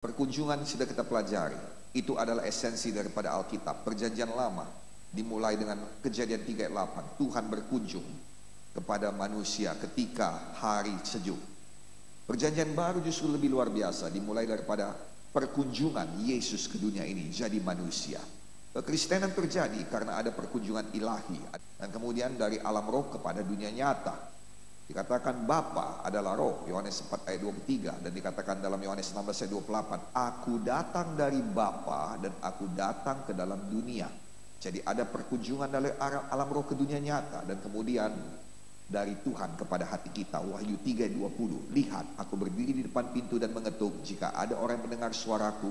Perkunjungan sudah kita pelajari. Itu adalah esensi daripada Alkitab. Perjanjian lama dimulai dengan Kejadian 3 ayat 8. Tuhan berkunjung kepada manusia ketika hari sejuk. Perjanjian baru justru lebih luar biasa. Dimulai daripada perkunjungan Yesus ke dunia ini jadi manusia. Kekristenan terjadi karena ada perkunjungan ilahi. Dan kemudian dari alam roh kepada dunia nyata. Dikatakan Bapa adalah roh, Yohanes 4 ayat 23, dan dikatakan dalam Yohanes 16 ayat 28, aku datang dari Bapa dan aku datang ke dalam dunia. Jadi ada perkunjungan dari alam roh ke dunia nyata, dan kemudian dari Tuhan kepada hati kita. Wahyu 3 ayat 20, lihat aku berdiri di depan pintu dan mengetuk, jika ada orang yang mendengar suaraku,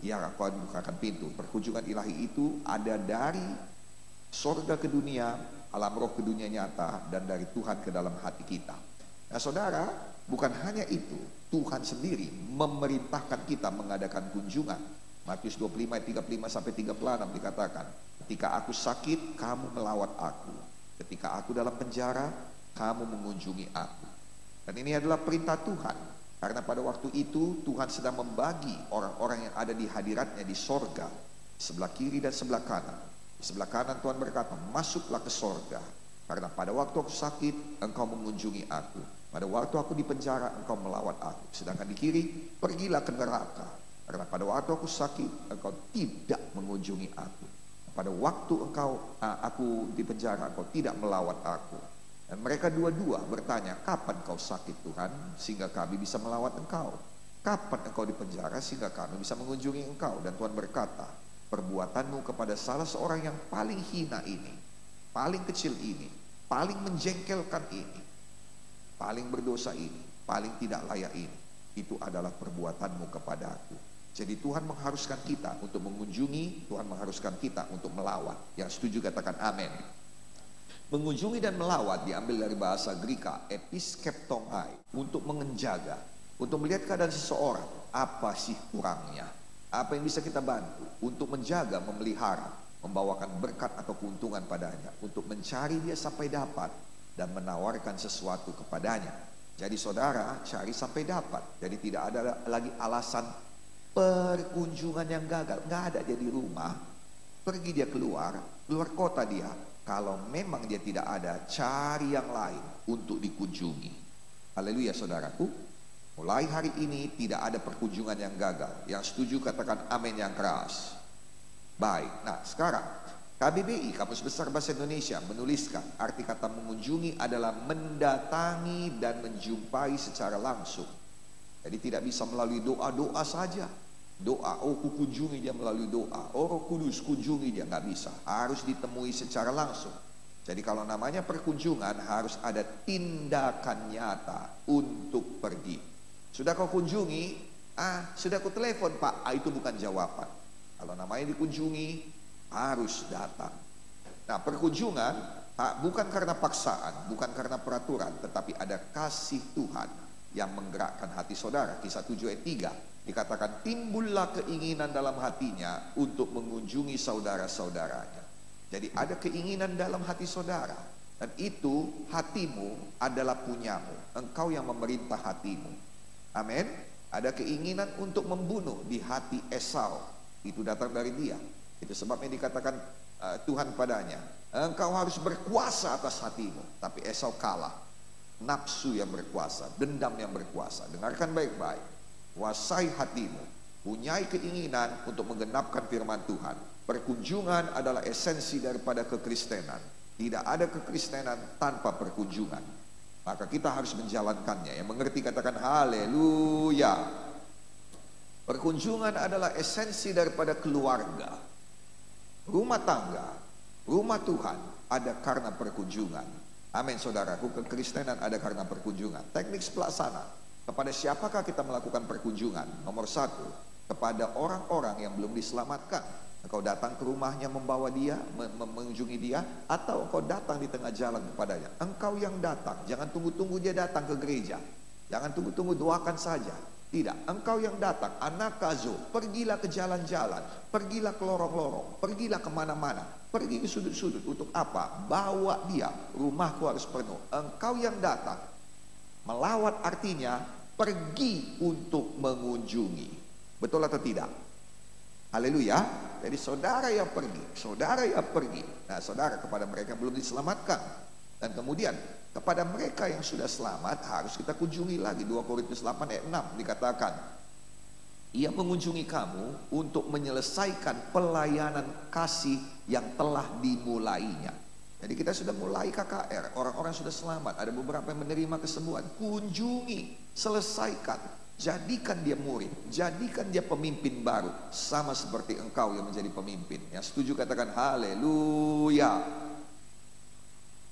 ya aku akan bukakan pintu. Perkunjungan ilahi itu ada dari sorga ke dunia, alam roh ke dunia nyata, dan dari Tuhan ke dalam hati kita. Nah saudara, bukan hanya itu, Tuhan sendiri memerintahkan kita mengadakan kunjungan. Matius 25 ayat 35 sampai 36 dikatakan, ketika aku sakit, kamu melawat aku. Ketika aku dalam penjara, kamu mengunjungi aku. Dan ini adalah perintah Tuhan. Karena pada waktu itu Tuhan sedang membagi orang-orang yang ada di hadiratnya di sorga, sebelah kiri dan sebelah kanan. Di sebelah kanan Tuhan berkata, masuklah ke sorga, karena pada waktu aku sakit engkau mengunjungi aku, pada waktu aku di penjara engkau melawat aku. Sedangkan di kiri, pergilah ke neraka, karena pada waktu aku sakit engkau tidak mengunjungi aku, pada waktu aku di penjara engkau tidak melawat aku. Dan mereka dua-dua bertanya, kapan kau sakit Tuhan sehingga kami bisa melawat engkau? Kapan engkau di penjara sehingga kami bisa mengunjungi engkau? Dan Tuhan berkata, perbuatanmu kepada salah seorang yang paling hina ini, paling kecil ini, paling menjengkelkan ini, paling berdosa ini, paling tidak layak ini, itu adalah perbuatanmu kepada aku. Jadi Tuhan mengharuskan kita untuk mengunjungi, Tuhan mengharuskan kita untuk melawat. Yang setuju katakan amin. Mengunjungi dan melawat diambil dari bahasa Greka episkeptongai, untuk menjaga, untuk melihat keadaan seseorang, apa sih kurangnya, apa yang bisa kita bantu untuk menjaga, memelihara, membawakan berkat atau keuntungan padanya, untuk mencari dia sampai dapat dan menawarkan sesuatu kepadanya. Jadi saudara, cari sampai dapat. Jadi tidak ada lagi alasan perkunjungan yang gagal. Nggak ada, jadi rumah, pergi dia keluar kota dia. Kalau memang dia tidak ada, cari yang lain untuk dikunjungi. Haleluya saudaraku. Mulai hari ini tidak ada perkunjungan yang gagal. Yang setuju katakan amin yang keras. Baik, nah sekarang KBBI, Kamus Besar Bahasa Indonesia, menuliskan arti kata mengunjungi adalah mendatangi dan menjumpai secara langsung. Jadi tidak bisa melalui doa-doa saja. Doa, oh ku kunjungi dia melalui doa, oh Roh Kudus kunjungi dia, nggak bisa. Harus ditemui secara langsung. Jadi kalau namanya perkunjungan harus ada tindakan nyata untuk pergi. Sudah kau kunjungi? Sudah kau telepon Pak? Itu bukan jawaban. Kalau namanya dikunjungi harus datang. Nah perkunjungan bukan karena paksaan, bukan karena peraturan, tetapi ada kasih Tuhan yang menggerakkan hati saudara. Kisah 7 ayat 3 dikatakan timbullah keinginan dalam hatinya untuk mengunjungi saudara-saudaranya. Jadi ada keinginan dalam hati saudara, dan itu hatimu adalah punyamu. Engkau yang memerintah hatimu. Amin. Ada keinginan untuk membunuh di hati Esau. Itu datang dari dia. Itu sebabnya dikatakan Tuhan padanya, engkau harus berkuasa atas hatimu. Tapi Esau kalah. Nafsu yang berkuasa, dendam yang berkuasa. Dengarkan baik-baik. Kuasai hatimu. Punyai keinginan untuk menggenapkan firman Tuhan. Perkunjungan adalah esensi daripada kekristenan. Tidak ada kekristenan tanpa perkunjungan. Maka kita harus menjalankannya. Yang mengerti katakan haleluya. Perkunjungan adalah esensi daripada keluarga. Rumah tangga, rumah Tuhan ada karena perkunjungan. Amin saudaraku, kekristenan ada karena perkunjungan. Teknik pelaksana. Kepada siapakah kita melakukan perkunjungan? Nomor 1, kepada orang-orang yang belum diselamatkan. Engkau datang ke rumahnya membawa dia, mengunjungi dia, atau engkau datang di tengah jalan kepadanya. Engkau yang datang, jangan tunggu-tunggu dia datang ke gereja. Jangan tunggu-tunggu doakan saja. Tidak, engkau yang datang, anak kazo, pergilah ke jalan-jalan, pergilah ke lorong-lorong, pergilah kemana-mana, pergi ke sudut-sudut. Untuk apa? Bawa dia, rumahku harus penuh. Engkau yang datang. Melawat artinya pergi untuk mengunjungi. Betul atau tidak? Haleluya. Jadi saudara yang pergi, saudara yang pergi. Nah, saudara, kepada mereka yang belum diselamatkan, dan kemudian kepada mereka yang sudah selamat harus kita kunjungi lagi. 2 Korintus 8 ayat 6 dikatakan, ia mengunjungi kamu untuk menyelesaikan pelayanan kasih yang telah dimulainya. Jadi kita sudah mulai KKR, orang-orang sudah selamat, ada beberapa yang menerima kesembuhan. Kunjungi, selesaikan, jadikan dia murid, jadikan dia pemimpin baru, sama seperti engkau yang menjadi pemimpin. Yang setuju katakan haleluya.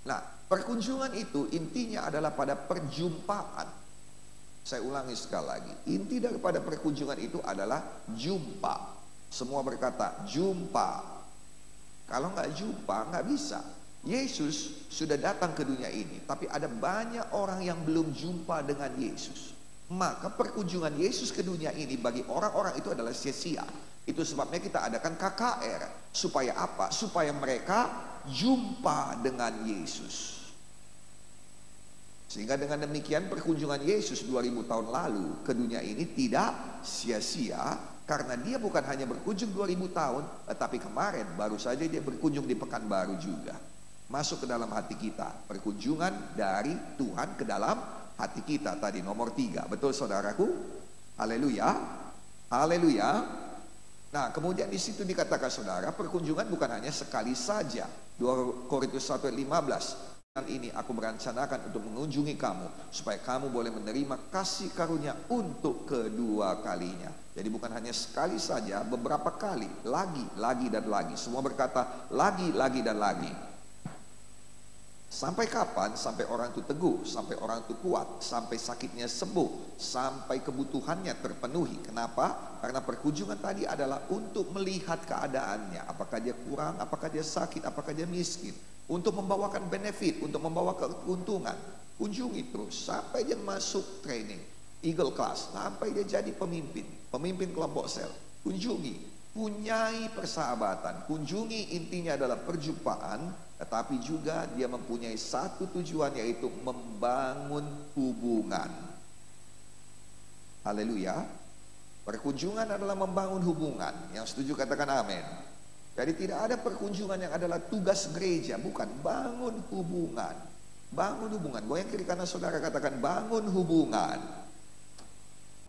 Nah, perkunjungan itu intinya adalah pada perjumpaan. Saya ulangi sekali lagi, inti daripada perkunjungan itu adalah jumpa. Semua berkata jumpa. Kalau nggak jumpa nggak bisa. Yesus sudah datang ke dunia ini, tapi ada banyak orang yang belum jumpa dengan Yesus. Maka perkunjungan Yesus ke dunia ini bagi orang-orang itu adalah sia-sia. Itu sebabnya kita adakan KKR. Supaya apa? Supaya mereka jumpa dengan Yesus. Sehingga dengan demikian perkunjungan Yesus 2000 tahun lalu ke dunia ini tidak sia-sia, karena dia bukan hanya berkunjung 2000 tahun, tetapi kemarin baru saja dia berkunjung di Pekanbaru juga. Masuk ke dalam hati kita, perkunjungan dari Tuhan ke dalam hati kita tadi nomor 3. Betul saudaraku? Haleluya. Haleluya. Nah, kemudian di situ dikatakan saudara, perkunjungan bukan hanya sekali saja. 2 Korintus 1 ayat 15. Ini aku berencanakan untuk mengunjungi kamu supaya kamu boleh menerima kasih karunia untuk kedua kalinya. Jadi bukan hanya sekali saja, beberapa kali, lagi dan lagi. Semua berkata lagi dan lagi. Sampai kapan? Sampai orang itu teguh, sampai orang itu kuat, sampai sakitnya sembuh, sampai kebutuhannya terpenuhi. Kenapa? Karena perkunjungan tadi adalah untuk melihat keadaannya. Apakah dia kurang, apakah dia sakit, apakah dia miskin. Untuk membawakan benefit, untuk membawa keuntungan. Kunjungi terus sampai dia masuk training Eagle Class, sampai dia jadi pemimpin kelompok sel. Kunjungi, punyai persahabatan. Kunjungi intinya adalah perjumpaan, tetapi juga dia mempunyai satu tujuan, yaitu membangun hubungan. Haleluya. Perkunjungan adalah membangun hubungan. Yang setuju katakan amin. Jadi tidak ada perkunjungan yang adalah tugas gereja, bukan. Bangun hubungan. Bangun hubungan. Goyang kiri kanan saudara, katakan bangun hubungan.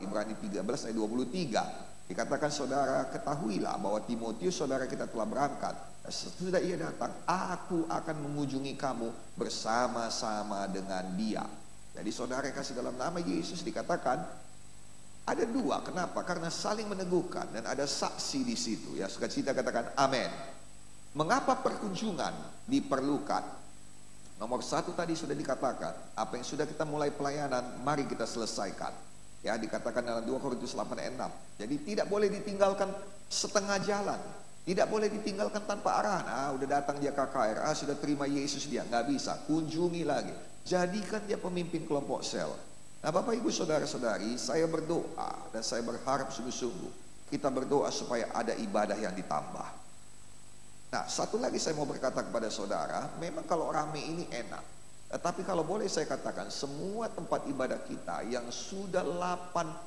Ibrani 13 ayat 23 dikatakan, saudara ketahuilah bahwa Timotius saudara kita telah berangkat. Sesudah ia datang, aku akan mengunjungi kamu bersama-sama dengan dia. Jadi saudara kasih dalam nama Yesus dikatakan ada 2. Kenapa? Karena saling meneguhkan dan ada saksi di situ. Ya, sukacita katakan amin. Mengapa perkunjungan diperlukan? Nomor 1 tadi sudah dikatakan, apa yang sudah kita mulai pelayanan, mari kita selesaikan. Ya, dikatakan dalam 2 Korintus 8 ayat 6. Jadi tidak boleh ditinggalkan setengah jalan. Tidak boleh ditinggalkan tanpa arahan. Udah datang dia KKR, sudah terima Yesus dia. Nggak bisa, kunjungi lagi. Jadikan dia pemimpin kelompok sel. Nah, Bapak Ibu Saudara-saudari, saya berdoa dan saya berharap sungguh-sungguh kita berdoa supaya ada ibadah yang ditambah. Nah, satu lagi saya mau berkata kepada saudara, memang kalau rame ini enak. Tetapi kalau boleh saya katakan, semua tempat ibadah kita yang sudah 80%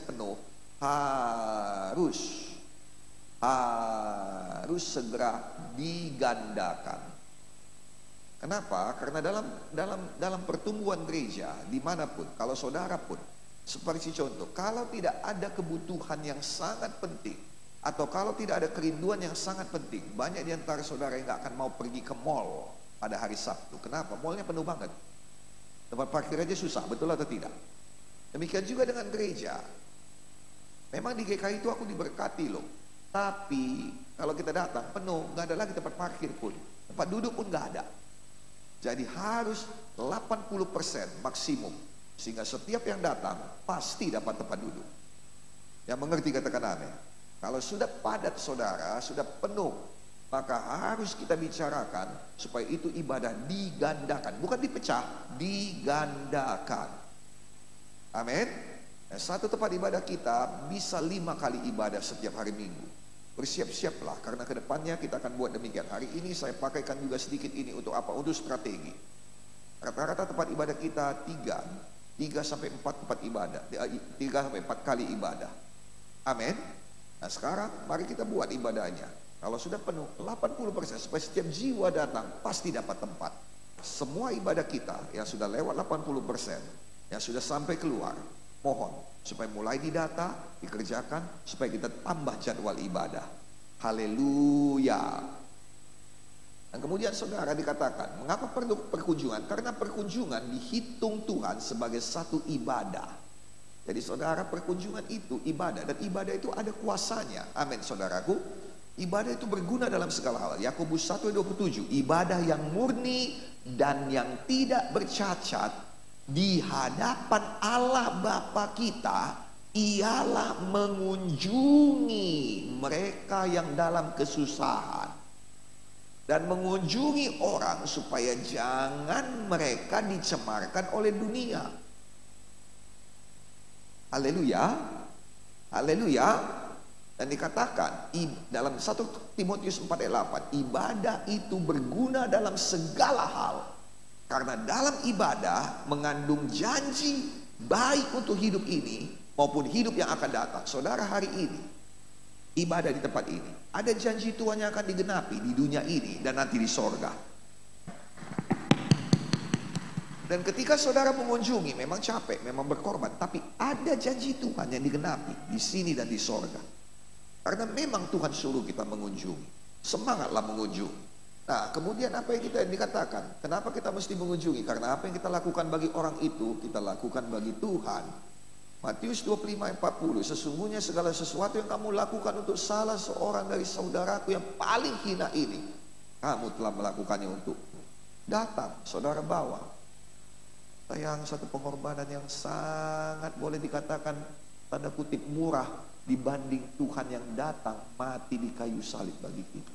penuh harus segera digandakan. Kenapa? Karena dalam pertumbuhan gereja dimanapun, kalau saudara pun, seperti contoh, kalau tidak ada kebutuhan yang sangat penting, atau kalau tidak ada kerinduan yang sangat penting, banyak di antara saudara yang gak akan mau pergi ke mall pada hari Sabtu. Kenapa? Mallnya penuh banget. Tempat parkir aja susah, betul atau tidak? Demikian juga dengan gereja. Memang di GKI itu aku diberkati loh. Tapi kalau kita datang penuh, gak ada lagi tempat parkir pun. Tempat duduk pun gak ada. Jadi harus 80% maksimum. Sehingga setiap yang datang pasti dapat tempat duduk. Yang mengerti katakan amin. Kalau sudah padat saudara, sudah penuh, maka harus kita bicarakan supaya itu ibadah digandakan. Bukan dipecah, digandakan. Amin. Satu tempat ibadah kita bisa 5 kali ibadah setiap hari Minggu. Bersiap-siaplah, karena kedepannya kita akan buat demikian. Hari ini saya pakaikan juga sedikit ini untuk apa? Untuk strategi. Rata-rata tempat ibadah kita 3 sampai 4 tempat ibadah, 3 sampai 4 kali ibadah. Amin. Nah sekarang mari kita buat ibadahnya. Kalau sudah penuh 80%, supaya setiap jiwa datang pasti dapat tempat. Semua ibadah kita yang sudah lewat 80%, yang sudah sampai keluar, mohon supaya mulai didata, dikerjakan, supaya kita tambah jadwal ibadah. Haleluya. Dan kemudian saudara dikatakan, mengapa perlu perkunjungan? Karena perkunjungan dihitung Tuhan sebagai satu ibadah. Jadi saudara, perkunjungan itu ibadah, dan ibadah itu ada kuasanya. Amin saudaraku. Ibadah itu berguna dalam segala hal. Yakobus 1:27, ibadah yang murni dan yang tidak bercacat di hadapan Allah Bapa kita ialah mengunjungi mereka yang dalam kesusahan dan mengunjungi orang supaya jangan mereka dicemarkan oleh dunia. Haleluya, haleluya. Dan dikatakan dalam 1 Timotius 4:8, ibadah itu berguna dalam segala hal. Karena dalam ibadah mengandung janji baik untuk hidup ini maupun hidup yang akan datang. Saudara, hari ini ibadah di tempat ini, ada janji Tuhan yang akan digenapi di dunia ini dan nanti di sorga. Dan ketika saudara mengunjungi, memang capek, memang berkorban, tapi ada janji Tuhan yang digenapi di sini dan di sorga. Karena memang Tuhan suruh kita mengunjungi. Semangatlah mengunjungi. Nah, kemudian apa yang kita dikatakan? Kenapa kita mesti mengunjungi? Karena apa yang kita lakukan bagi orang itu, kita lakukan bagi Tuhan. Matius 25:40, sesungguhnya segala sesuatu yang kamu lakukan untuk salah seorang dari saudaraku yang paling hina ini, kamu telah melakukannya untukku. Datang, saudara bawa. Sayang, satu pengorbanan yang sangat boleh dikatakan tanda kutip murah dibanding Tuhan yang datang mati di kayu salib bagi kita.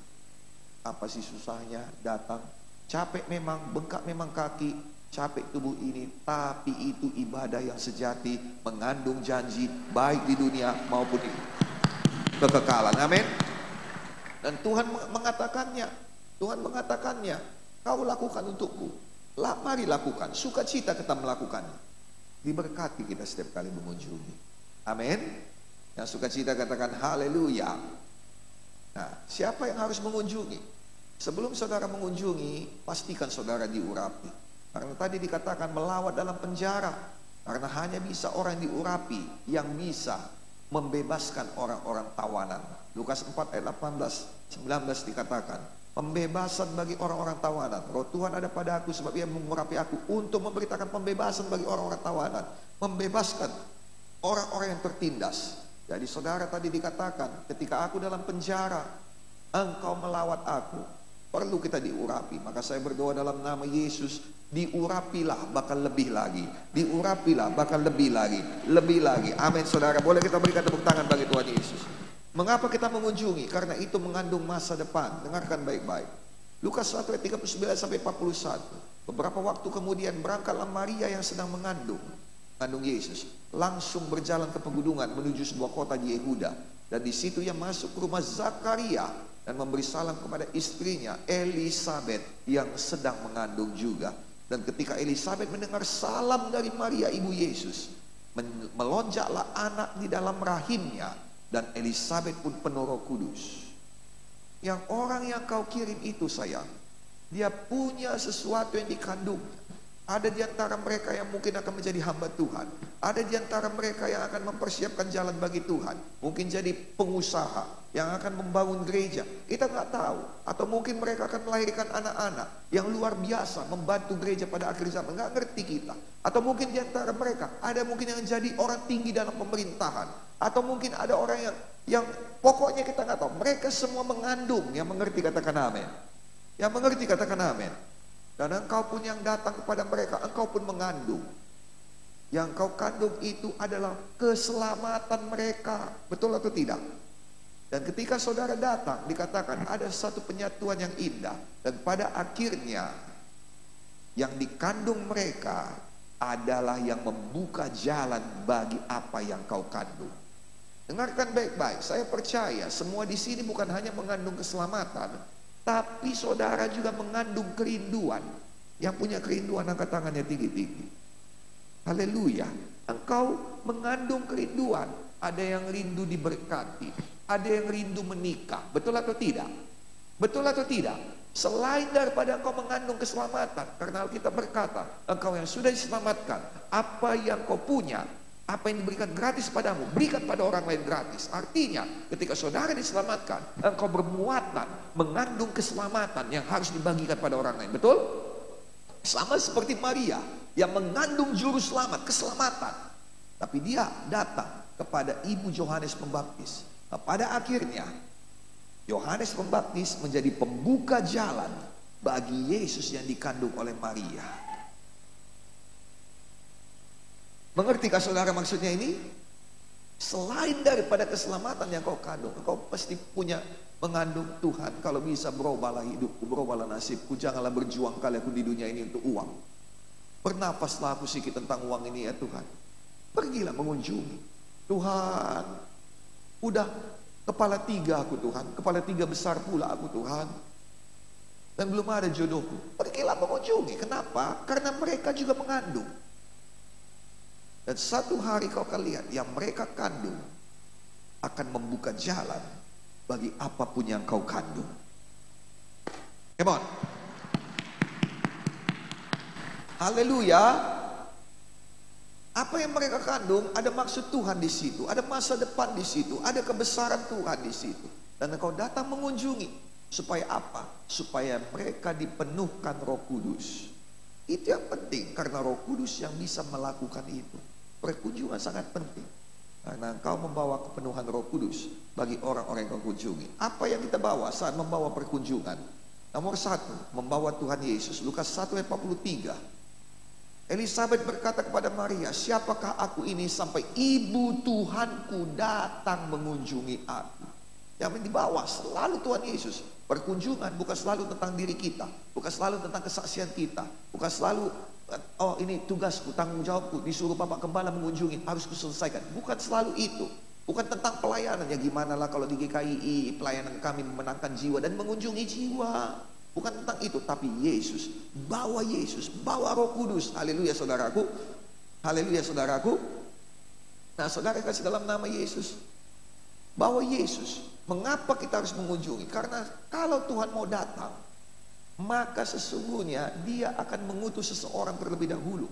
Apa sih susahnya datang? Capek memang, bengkak memang kaki, capek tubuh ini, tapi itu ibadah yang sejati, mengandung janji baik di dunia maupun di kekekalan. Amin. Dan Tuhan mengatakannya, kau lakukan untukku. Mari lakukan, sukacita kita melakukannya. Diberkati kita setiap kali mengunjungi. Amin. Yang sukacita katakan haleluya. Nah, siapa yang harus mengunjungi? Sebelum saudara mengunjungi, pastikan saudara diurapi. Karena tadi dikatakan melawat dalam penjara. Karena hanya bisa orang yang diurapi yang bisa membebaskan orang-orang tawanan. Lukas 4:18-19 dikatakan, pembebasan bagi orang-orang tawanan. Roh Tuhan ada pada aku sebab ia mengurapi aku untuk memberitakan pembebasan bagi orang-orang tawanan. Membebaskan orang-orang yang tertindas. Jadi saudara, tadi dikatakan ketika aku dalam penjara, engkau melawat aku. Perlu kita diurapi. Maka saya berdoa dalam nama Yesus, diurapilah bahkan lebih lagi. Diurapilah bahkan lebih lagi. Lebih lagi. Amin saudara. Boleh kita berikan tepuk tangan bagi Tuhan Yesus. Mengapa kita mengunjungi? Karena itu mengandung masa depan. Dengarkan baik-baik. Lukas 1:39-41. Beberapa waktu kemudian berangkatlah Maria yang sedang mengandung Yesus, langsung berjalan ke pegunungan menuju sebuah kota di Yehuda. Dan di situ ia masuk ke rumah Zakaria dan memberi salam kepada istrinya Elisabet yang sedang mengandung juga. Dan ketika Elisabet mendengar salam dari Maria ibu Yesus, melonjaklah anak di dalam rahimnya. Dan Elisabet pun penuh Roh Kudus. Yang orang yang kau kirim itu sayang, dia punya sesuatu yang dikandung. Ada di antara mereka yang mungkin akan menjadi hamba Tuhan. Ada di antara mereka yang akan mempersiapkan jalan bagi Tuhan. Mungkin jadi pengusaha yang akan membangun gereja. Kita nggak tahu. Atau mungkin mereka akan melahirkan anak-anak yang luar biasa membantu gereja pada akhir zaman. Nggak ngerti kita. Atau mungkin di antara mereka ada mungkin yang jadi orang tinggi dalam pemerintahan. Atau mungkin ada orang yang pokoknya kita nggak tahu. Mereka semua mengandung. Yang mengerti katakan amin. Yang mengerti katakan amin. Dan engkau pun yang datang kepada mereka, engkau pun mengandung. Yang kau kandung itu adalah keselamatan mereka. Betul atau tidak? Dan ketika saudara datang, dikatakan ada satu penyatuan yang indah. Dan pada akhirnya, yang dikandung mereka adalah yang membuka jalan bagi apa yang kau kandung. Dengarkan baik-baik, saya percaya semua di sini bukan hanya mengandung keselamatan, tapi saudara juga mengandung kerinduan. Yang punya kerinduan angkat tangannya tinggi-tinggi. Haleluya. Engkau mengandung kerinduan. ada yang rindu diberkati, ada yang rindu menikah. Betul atau tidak? Betul atau tidak? Selain daripada engkau mengandung keselamatan, karena Alkitab berkata, engkau yang sudah diselamatkan, apa yang kau punya, apa yang diberikan gratis padamu, berikan pada orang lain gratis. Artinya, ketika saudara diselamatkan, engkau bermuatan mengandung keselamatan yang harus dibagikan pada orang lain. Betul? Sama seperti Maria yang mengandung juru selamat, keselamatan. Tapi dia datang kepada ibu Yohanes Pembaptis. Nah, pada akhirnya Yohanes Pembaptis menjadi pembuka jalan bagi Yesus yang dikandung oleh Maria. Mengertikah saudara maksudnya ini? Selain daripada keselamatan yang kau kandung, kau pasti punya mengandung Tuhan. Kalau bisa berubahlah hidupku, berubahlah nasibku. Janganlah berjuang kali aku di dunia ini untuk uang. Bernafaslah aku sedikit tentang uang ini ya Tuhan. Pergilah mengunjungi. Tuhan, udah kepala 3 aku Tuhan, kepala 3 besar pula aku Tuhan, dan belum ada jodohku. Pergilah mengunjungi. Kenapa? Karena mereka juga mengandung. Dan satu hari kau akan lihat yang mereka kandung akan membuka jalan bagi apapun yang kau kandung. Come on. Haleluya. Apa yang mereka kandung, ada maksud Tuhan di situ, ada masa depan di situ, ada kebesaran Tuhan di situ. Dan engkau datang mengunjungi, supaya apa? Supaya mereka dipenuhkan Roh Kudus. Itu yang penting, karena Roh Kudus yang bisa melakukan itu. Perkunjungan sangat penting, karena engkau membawa kepenuhan Roh Kudus bagi orang-orang yang kau kunjungi. Apa yang kita bawa saat membawa perkunjungan? Nomor 1, membawa Tuhan Yesus. Lukas 1 ayat 43. Elisabet berkata kepada Maria, siapakah aku ini sampai ibu Tuhanku datang mengunjungi aku? Yang dibawa selalu Tuhan Yesus. Perkunjungan bukan selalu tentang diri kita, bukan selalu tentang kesaksian kita, bukan selalu oh ini tugasku, tanggung jawabku, disuruh Bapak Gembala mengunjungi, harus kuselesaikan. Bukan selalu itu. Bukan tentang pelayanan, ya gimana lah kalau di GKI pelayanan kami memenangkan jiwa dan mengunjungi jiwa. Bukan tentang itu, tapi Yesus, bawa Roh Kudus. Haleluya saudaraku. Haleluya saudaraku. Nah saudara kasih dalam nama Yesus. Bawa Yesus. Mengapa kita harus mengunjungi? Karena kalau Tuhan mau datang, maka sesungguhnya dia akan mengutus seseorang terlebih dahulu.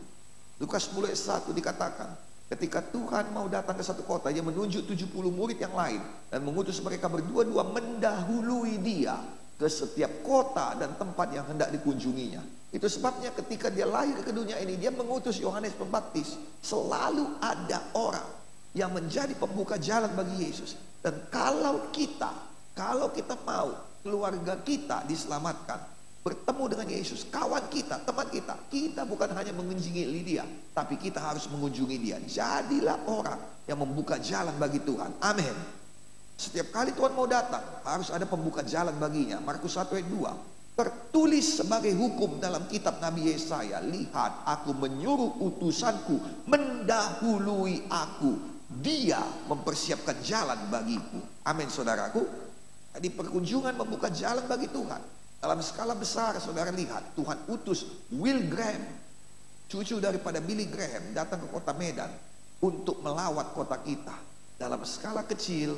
Lukas 10 ayat 1 dikatakan, ketika Tuhan mau datang ke satu kota, dia menunjuk 70 murid yang lain dan mengutus mereka berdua-dua mendahului dia ke setiap kota dan tempat yang hendak dikunjunginya. Itu sebabnya ketika dia lahir ke dunia ini, dia mengutus Yohanes Pembaptis. Selalu ada orang yang menjadi pembuka jalan bagi Yesus. Dan kalau kita mau keluarga kita diselamatkan, bertemu dengan Yesus, kawan kita, teman kita, kita bukan hanya mengunjungi dia, tapi kita harus mengunjungi dia. Jadilah orang yang membuka jalan bagi Tuhan. Amin. Setiap kali Tuhan mau datang, harus ada pembuka jalan baginya. Markus 1 ayat 2. Tertulis sebagai hukum dalam kitab Nabi Yesaya, lihat aku menyuruh utusanku mendahului aku. Dia mempersiapkan jalan bagiku. Amin saudaraku. Jadi perkunjungan membuka jalan bagi Tuhan. Dalam skala besar saudara lihat, Tuhan utus Will Graham, cucu daripada Billy Graham, datang ke kota Medan untuk melawat kota kita. Dalam skala kecil,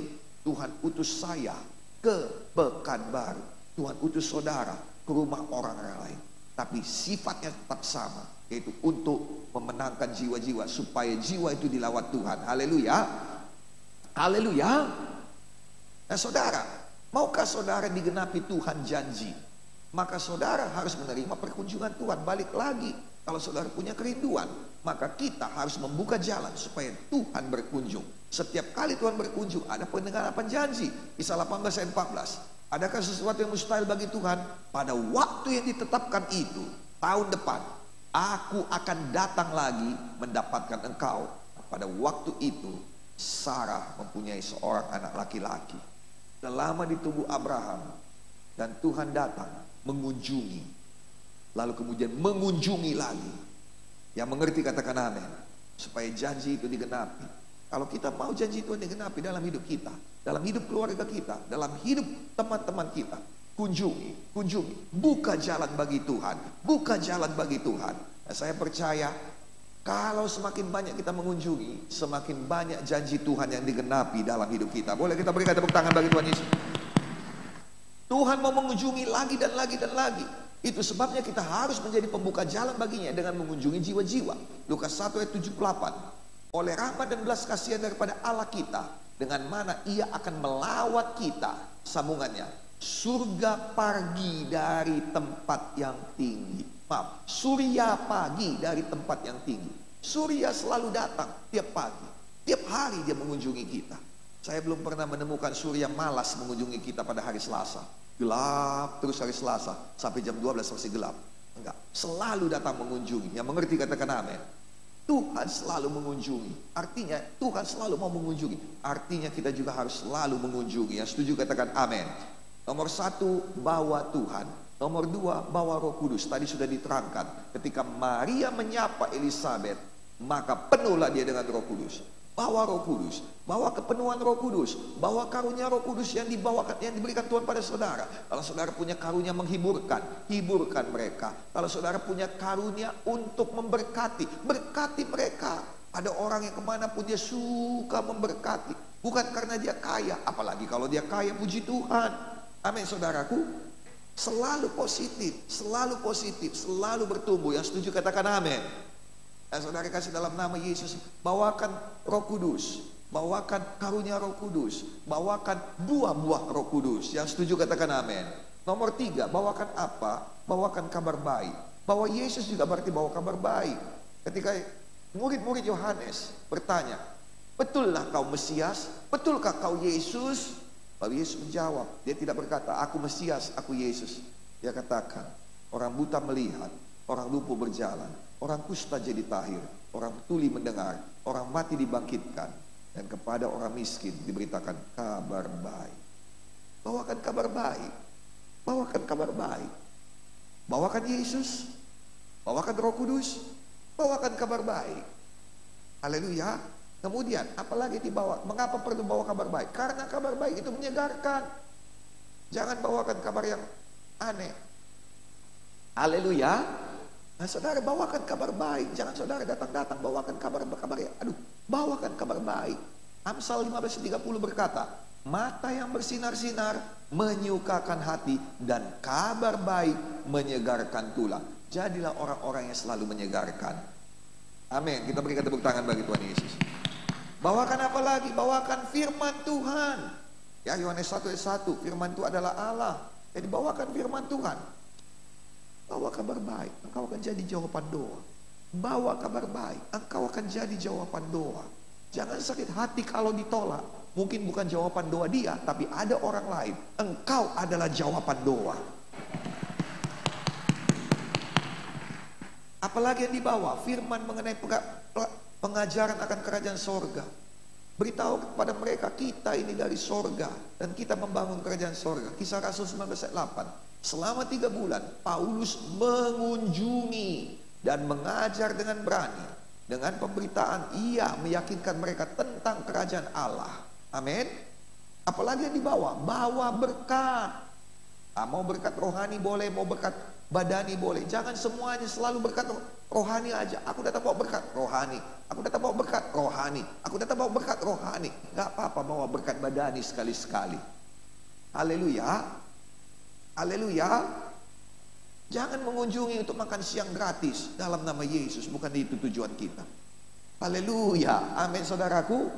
Tuhan utus saya ke Pekanbaru. Tuhan utus saudara ke rumah orang lain. Tapi sifatnya tetap sama, yaitu untuk memenangkan jiwa-jiwa, supaya jiwa itu dilawat Tuhan. Haleluya. Haleluya. Nah saudara, maukah saudara digenapi Tuhan janji? Maka saudara harus menerima perkunjungan Tuhan. Balik lagi, kalau saudara punya kerinduan, maka kita harus membuka jalan supaya Tuhan berkunjung. Setiap kali Tuhan berkunjung, ada pengharapan janji. Kisah 18 ayat 14. Adakah sesuatu yang mustahil bagi Tuhan? Pada waktu yang ditetapkan itu, tahun depan, aku akan datang lagi mendapatkan engkau. Pada waktu itu, Sarah mempunyai seorang anak laki-laki. Lama di tubuh Abraham, dan Tuhan datang mengunjungi, lalu kemudian mengunjungi lagi. Yang mengerti katakan amin, supaya janji itu digenapi. Kalau kita mau janji Tuhan digenapi dalam hidup kita, dalam hidup keluarga kita, dalam hidup teman-teman kita, kunjungi, buka jalan bagi Tuhan, buka jalan bagi Tuhan. Nah, saya percaya Kalau semakin banyak kita mengunjungi, semakin banyak janji Tuhan yang digenapi dalam hidup kita. Boleh kita berikan tepuk tangan bagi Tuhan Yesus. Tuhan mau mengunjungi lagi dan lagi dan lagi. Itu sebabnya kita harus menjadi pembuka jalan baginya dengan mengunjungi jiwa-jiwa. Lukas 1 ayat 78. Oleh rahmat dan belas kasihan daripada Allah kita, dengan mana Ia akan melawat kita, sambungannya, surga pagi dari tempat yang tinggi. Maaf, surya pagi dari tempat yang tinggi. Surya selalu datang tiap pagi, tiap hari dia mengunjungi kita. Saya belum pernah menemukan surya malas mengunjungi kita pada hari Selasa. Gelap terus hari Selasa sampai jam 12 masih gelap. Enggak, selalu datang mengunjungi. Yang mengerti katakan amin. Tuhan selalu mengunjungi. Artinya Tuhan selalu mau mengunjungi. Artinya kita juga harus selalu mengunjungi. Yang setuju katakan amin. Nomor 1, bawa Tuhan. Nomor 2, bawa Roh Kudus. Tadi sudah diterangkan. Ketika Maria menyapa Elizabeth, maka penuhlah dia dengan Roh Kudus. Bawa Roh Kudus, bawa kepenuhan Roh Kudus, bawa karunia Roh Kudus yang dibawakan, yang diberikan Tuhan pada saudara. Kalau saudara punya karunia menghiburkan, hiburkan mereka. Kalau saudara punya karunia untuk memberkati, berkati mereka. Ada orang yang kemanapun dia suka memberkati, bukan karena dia kaya, apalagi kalau dia kaya, puji Tuhan. Amin saudaraku. Selalu positif, selalu bertumbuh. Yang setuju katakan amin. Dan saudara kasih dalam nama Yesus, bawakan Roh Kudus, bawakan karunia Roh Kudus, bawakan buah-buah Roh Kudus. Yang setuju katakan amin. Nomor 3, bawakan apa? Bawakan kabar baik. Bawa Yesus juga berarti bawa kabar baik. Ketika murid-murid Yohanes bertanya, betullah kau Mesias? Betulkah kau Yesus? Lalu Yesus menjawab, dia tidak berkata, aku Mesias, aku Yesus. Dia katakan, orang buta melihat, orang lumpuh berjalan, orang kusta jadi tahir, orang tuli mendengar, orang mati dibangkitkan, dan kepada orang miskin diberitakan kabar baik. Bawakan kabar baik, bawakan kabar baik. Bawakan Yesus, bawakan Roh Kudus, bawakan kabar baik. Haleluya. Kemudian apalagi dibawa? Mengapa perlu bawa kabar baik? Karena kabar baik itu menyegarkan. Jangan bawakan kabar yang aneh. Haleluya. Nah saudara bawakan kabar baik. Jangan saudara datang-datang bawakan kabar yang bawakan kabar baik. Amsal 15:30 berkata, mata yang bersinar-sinar menyukakan hati, dan kabar baik menyegarkan tulang. Jadilah orang-orang yang selalu menyegarkan. Amin. Kita berikan tepuk tangan bagi Tuhan Yesus. Bawakan apa lagi? Bawakan firman Tuhan. Ya, Yohanes 1 ayat 1, firman itu adalah Allah. Jadi bawakan firman Tuhan. Bawa kabar baik, engkau akan jadi jawaban doa. Bawa kabar baik, engkau akan jadi jawaban doa. Jangan sakit hati kalau ditolak. Mungkin bukan jawaban doa dia, tapi ada orang lain. Engkau adalah jawaban doa. Apalagi yang dibawa? Firman mengenai pengajaran akan kerajaan sorga. Beritahu kepada mereka, kita ini dari sorga, dan kita membangun kerajaan sorga. Kisah Rasul 19 ayat 8. Selama 3 bulan Paulus mengunjungi dan mengajar dengan berani. Dengan pemberitaan ia meyakinkan mereka tentang kerajaan Allah. Amin. Apalagi yang dibawa? Bawa berkat. Mau berkat rohani boleh, mau berkat badani boleh. Jangan semuanya selalu berkat rohani aja. Aku datang bawa berkat rohani, aku datang bawa berkat rohani, aku datang bawa berkat rohani. Gak apa-apa bawa berkat badani sekali-sekali. Haleluya. Haleluya. Jangan mengunjungi untuk makan siang gratis dalam nama Yesus. Bukan itu tujuan kita. Haleluya. Amin saudaraku.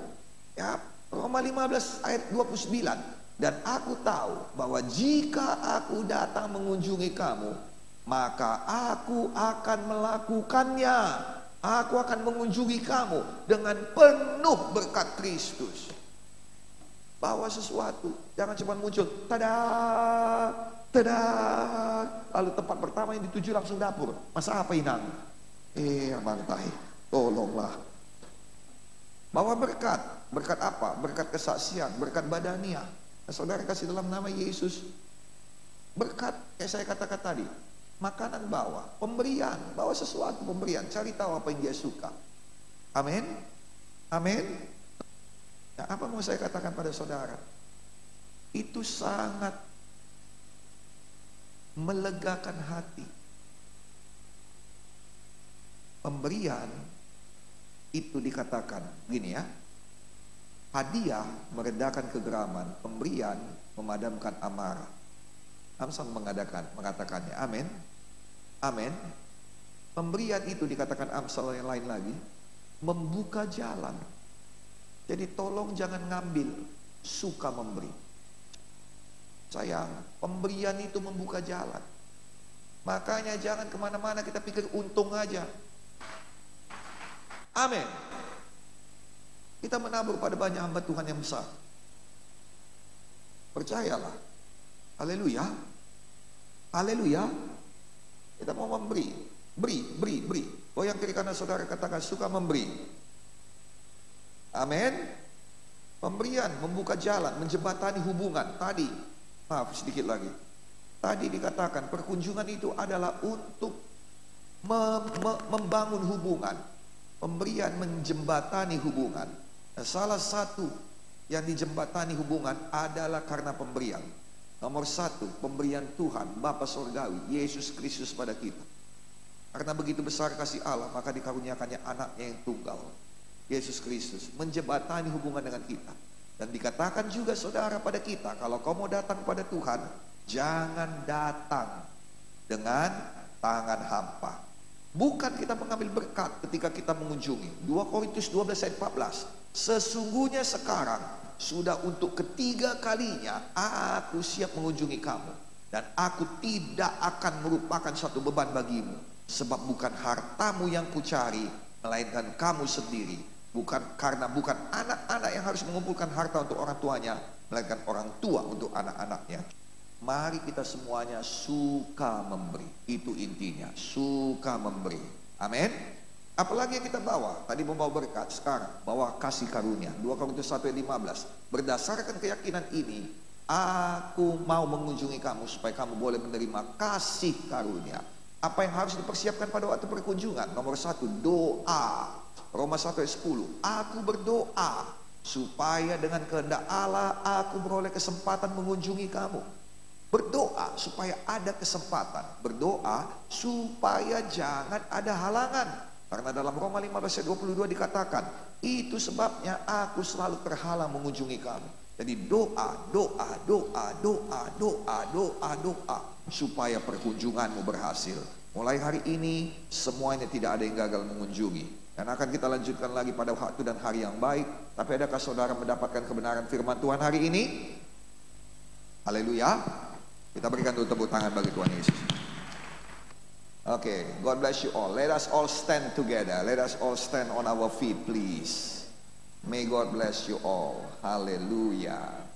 Ya, Roma 15 ayat 29. Dan aku tahu bahwa jika aku datang mengunjungi kamu, maka aku akan melakukannya. Aku akan mengunjungi kamu dengan penuh berkat Kristus. Bawa sesuatu, jangan cuma muncul, tada, tada. Lalu tempat pertama yang dituju langsung dapur. Masa apa Inang? Mantai, tolonglah. Bawa berkat. Berkat apa? Berkat kesaksian, berkat badania. Nah, saudara kasih dalam nama Yesus. Berkat, kayak saya katakan tadi, makanan bawa, pemberian, bawa sesuatu pemberian, cari tahu apa yang dia suka. Amin. Amin. Nah, apa mau saya katakan pada saudara? Itu sangat melegakan hati. Pemberian itu dikatakan gini ya, hadiah meredakan kegeraman, pemberian memadamkan amarah. Amsal mengatakannya, amin, amin. Pemberian itu dikatakan Amsal yang lain lagi, membuka jalan. Jadi tolong jangan ngambil, suka memberi. Sayang, pemberian itu membuka jalan. Makanya jangan kemana-mana kita pikir untung aja. Amin. Kita menabur pada banyak hamba Tuhan yang besar. Percayalah. Haleluya. Haleluya. Kita mau memberi. Beri. Oh, yang kiri kanan saudara katakan suka memberi. Amin. Pemberian membuka jalan, menjembatani hubungan. Tadi, maaf sedikit lagi. Tadi dikatakan perkunjungan itu adalah untuk membangun hubungan. Pemberian menjembatani hubungan. Nah, salah satu yang dijembatani hubungan adalah karena pemberian. Nomor satu, pemberian Tuhan Bapa Surgawi Yesus Kristus pada kita. Karena begitu besar kasih Allah, maka dikaruniakannya anaknya yang tunggal, Yesus Kristus, menjembatani hubungan dengan kita. Dan dikatakan juga saudara pada kita, kalau kau mau datang pada Tuhan, jangan datang dengan tangan hampa. Bukan kita mengambil berkat ketika kita mengunjungi. 2 Korintus 12 ayat 14. Sesungguhnya sekarang sudah untuk ketiga kalinya aku siap mengunjungi kamu, dan aku tidak akan merupakan satu beban bagimu, sebab bukan hartamu yang kucari, melainkan kamu sendiri. Bukan anak-anak yang harus mengumpulkan harta untuk orang tuanya, melainkan orang tua untuk anak-anaknya. Mari kita semuanya suka memberi. Itu intinya, suka memberi. Amin. Apalagi yang kita bawa, tadi membawa berkat, sekarang bawa kasih karunia. 2 Korintus 1 ayat 15. Berdasarkan keyakinan ini, aku mau mengunjungi kamu supaya kamu boleh menerima kasih karunia. Apa yang harus dipersiapkan pada waktu perkunjungan? Nomor 1, doa. Roma 1 ayat 10. Aku berdoa supaya dengan kehendak Allah aku beroleh kesempatan mengunjungi kamu. Berdoa supaya ada kesempatan. Berdoa supaya jangan ada halangan. Karena dalam Roma 15 ayat 22 dikatakan, itu sebabnya aku selalu terhalang mengunjungi kamu. Jadi doa supaya perkunjunganmu berhasil. Mulai hari ini semuanya tidak ada yang gagal mengunjungi. Dan akan kita lanjutkan lagi pada waktu dan hari yang baik. Tapi adakah saudara mendapatkan kebenaran firman Tuhan hari ini? Haleluya. Kita berikan dulu tepuk tangan bagi Tuhan Yesus. Okay, God bless you all. Let us all stand together. Let us all stand on our feet, please. May God bless you all. Hallelujah.